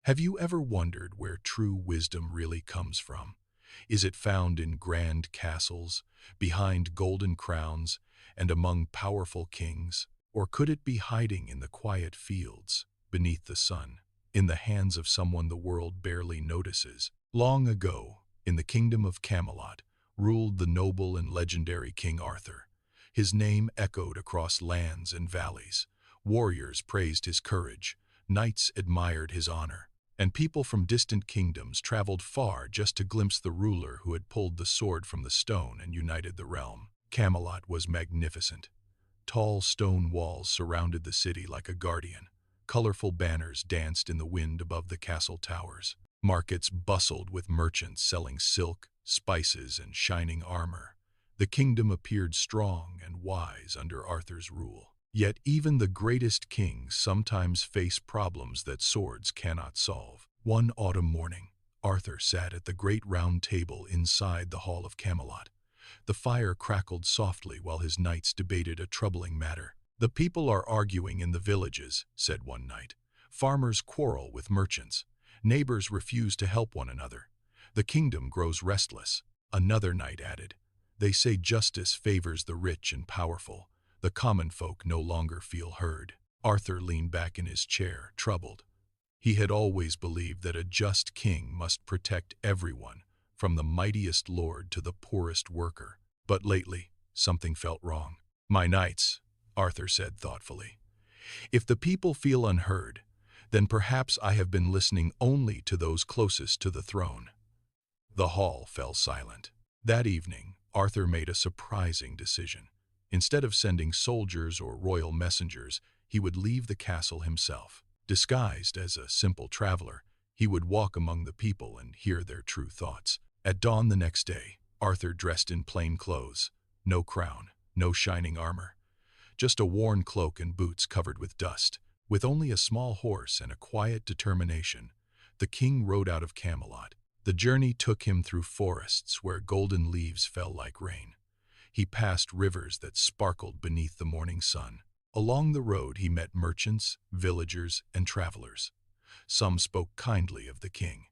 Have you ever wondered where true wisdom really comes from? Is it found in grand castles, behind golden crowns, and among powerful kings? Or could it be hiding in the quiet fields, beneath the sun, in the hands of someone the world barely notices? Long ago, in the kingdom of Camelot, ruled the noble and legendary King Arthur. His name echoed across lands and valleys. Warriors praised his courage, knights admired his honor, and people from distant kingdoms traveled far just to glimpse the ruler who had pulled the sword from the stone and united the realm. Camelot was magnificent. Tall stone walls surrounded the city like a guardian. Colorful banners danced in the wind above the castle towers. Markets bustled with merchants selling silk, spices, and shining armor. The kingdom appeared strong and wise under Arthur's rule. Yet even the greatest kings sometimes face problems that swords cannot solve. One autumn morning, Arthur sat at the great round table inside the hall of Camelot. The fire crackled softly while his knights debated a troubling matter. "The people are arguing in the villages," said one knight. "Farmers quarrel with merchants. Neighbors refuse to help one another. The kingdom grows restless." Another knight added, "They say justice favors the rich and powerful. The common folk no longer feel heard." Arthur leaned back in his chair, troubled. He had always believed that a just king must protect everyone, from the mightiest lord to the poorest worker. But lately, something felt wrong. "My knights," Arthur said thoughtfully, "if the people feel unheard, then perhaps I have been listening only to those closest to the throne." The hall fell silent. That evening, Arthur made a surprising decision. Instead of sending soldiers or royal messengers, he would leave the castle himself. Disguised as a simple traveler, he would walk among the people and hear their true thoughts. At dawn the next day, Arthur dressed in plain clothes, no crown, no shining armor, just a worn cloak and boots covered with dust. With only a small horse and a quiet determination, the king rode out of Camelot. The journey took him through forests where golden leaves fell like rain. He passed rivers that sparkled beneath the morning sun. Along the road he met merchants, villagers, and travelers. Some spoke kindly of the king.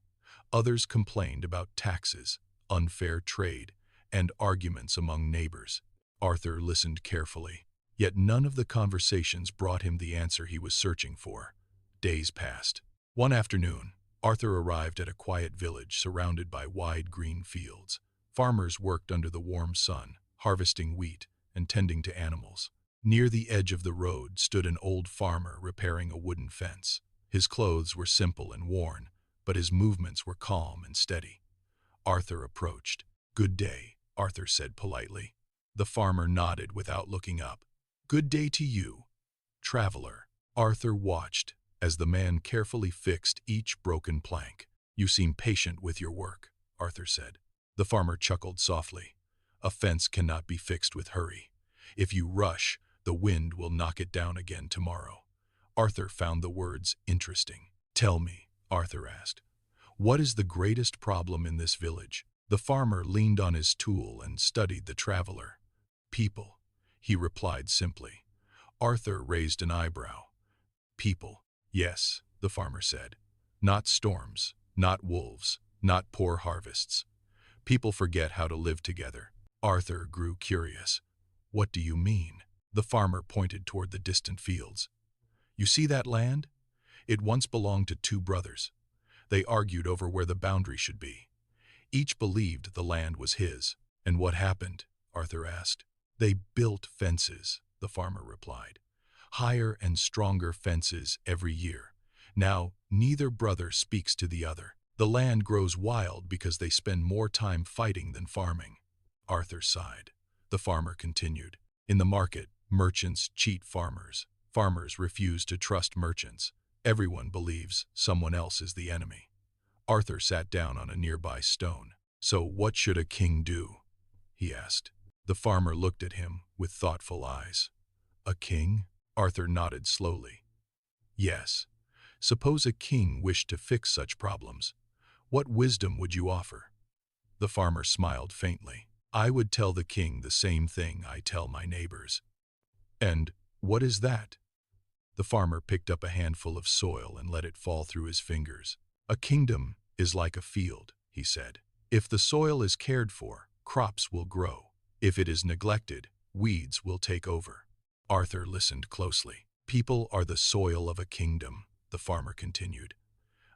Others complained about taxes, unfair trade, and arguments among neighbors. Arthur listened carefully, yet none of the conversations brought him the answer he was searching for. Days passed. One afternoon, Arthur arrived at a quiet village surrounded by wide green fields. Farmers worked under the warm sun, harvesting wheat and tending to animals. Near the edge of the road stood an old farmer repairing a wooden fence. His clothes were simple and worn, but his movements were calm and steady. Arthur approached. "Good day," Arthur said politely. The farmer nodded without looking up. "Good day to you, traveler." Arthur watched as the man carefully fixed each broken plank. "You seem patient with your work," Arthur said. The farmer chuckled softly. "A fence cannot be fixed with hurry. If you rush, the wind will knock it down again tomorrow." Arthur found the words interesting. "Tell me," Arthur asked, "what is the greatest problem in this village?" The farmer leaned on his tool and studied the traveler. "People," he replied simply. Arthur raised an eyebrow. "People, yes," the farmer said. "Not storms, not wolves, not poor harvests. People forget how to live together." Arthur grew curious. "What do you mean?" The farmer pointed toward the distant fields. "You see that land? It once belonged to two brothers. They argued over where the boundary should be. Each believed the land was his." "And what happened?" Arthur asked. "They built fences," the farmer replied. "Higher and stronger fences every year. Now, neither brother speaks to the other. The land grows wild because they spend more time fighting than farming." Arthur sighed. The farmer continued. "In the market, merchants cheat farmers. Farmers refuse to trust merchants. Everyone believes someone else is the enemy." Arthur sat down on a nearby stone. "So what should a king do?" he asked. The farmer looked at him with thoughtful eyes. "A king?" Arthur nodded slowly. "Yes. Suppose a king wished to fix such problems. What wisdom would you offer?" The farmer smiled faintly. "I would tell the king the same thing I tell my neighbors." "And what is that?" The farmer picked up a handful of soil and let it fall through his fingers. "A kingdom is like a field," he said. "If the soil is cared for, crops will grow. If it is neglected, weeds will take over." Arthur listened closely. "People are the soil of a kingdom," the farmer continued.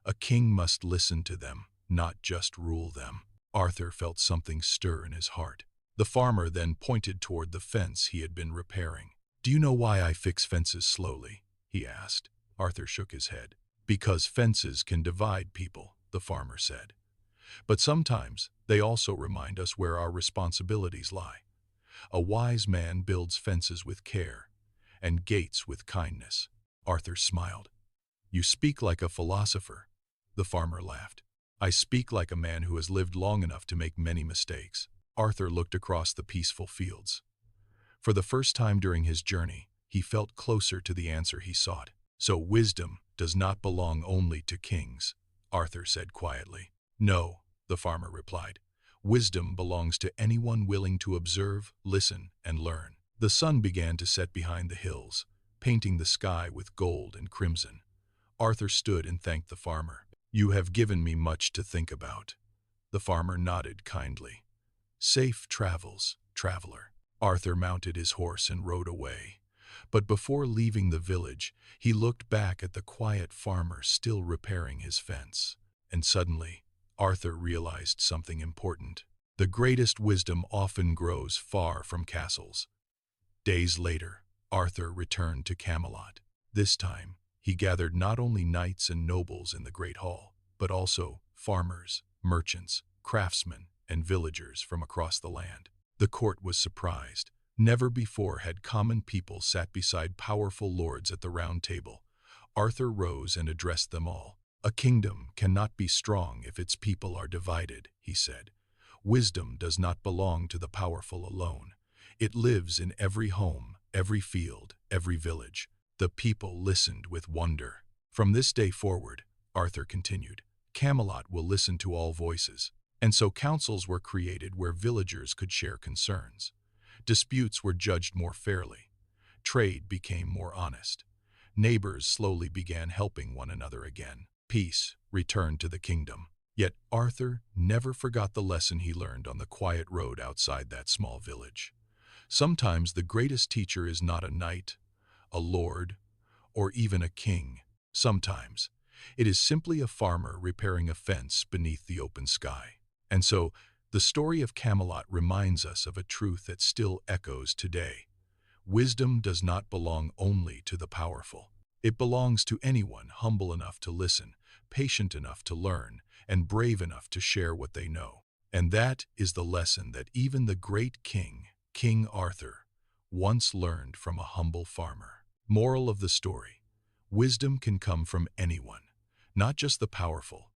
"A king must listen to them, not just rule them." Arthur felt something stir in his heart. The farmer then pointed toward the fence he had been repairing. "Do you know why I fix fences slowly?" he asked. Arthur shook his head. "Because fences can divide people," the farmer said. "But sometimes they also remind us where our responsibilities lie. A wise man builds fences with care and gates with kindness." Arthur smiled. "You speak like a philosopher." The farmer laughed. "I speak like a man who has lived long enough to make many mistakes." Arthur looked across the peaceful fields. For the first time during his journey, he felt closer to the answer he sought. "So wisdom does not belong only to kings," Arthur said quietly. "No," the farmer replied. "Wisdom belongs to anyone willing to observe, listen, and learn." The sun began to set behind the hills, painting the sky with gold and crimson. Arthur stood and thanked the farmer. "You have given me much to think about." The farmer nodded kindly. "Safe travels, traveler." Arthur mounted his horse and rode away. But before leaving the village, he looked back at the quiet farmer still repairing his fence. And suddenly, Arthur realized something important. The greatest wisdom often grows far from castles. Days later, Arthur returned to Camelot. This time, he gathered not only knights and nobles in the great hall, but also farmers, merchants, craftsmen, and villagers from across the land. The court was surprised. Never before had common people sat beside powerful lords at the round table. Arthur rose and addressed them all. "A kingdom cannot be strong if its people are divided," he said. "Wisdom does not belong to the powerful alone. It lives in every home, every field, every village." The people listened with wonder. "From this day forward," Arthur continued, "Camelot will listen to all voices." And so councils were created where villagers could share concerns. Disputes were judged more fairly. Trade became more honest. Neighbors slowly began helping one another again. Peace returned to the kingdom. Yet Arthur never forgot the lesson he learned on the quiet road outside that small village. Sometimes the greatest teacher is not a knight, a lord, or even a king. Sometimes it is simply a farmer repairing a fence beneath the open sky. And so, the story of Camelot reminds us of a truth that still echoes today. Wisdom does not belong only to the powerful. It belongs to anyone humble enough to listen, patient enough to learn, and brave enough to share what they know. And that is the lesson that even the great king, King Arthur, once learned from a humble farmer. Moral of the story: wisdom can come from anyone, not just the powerful,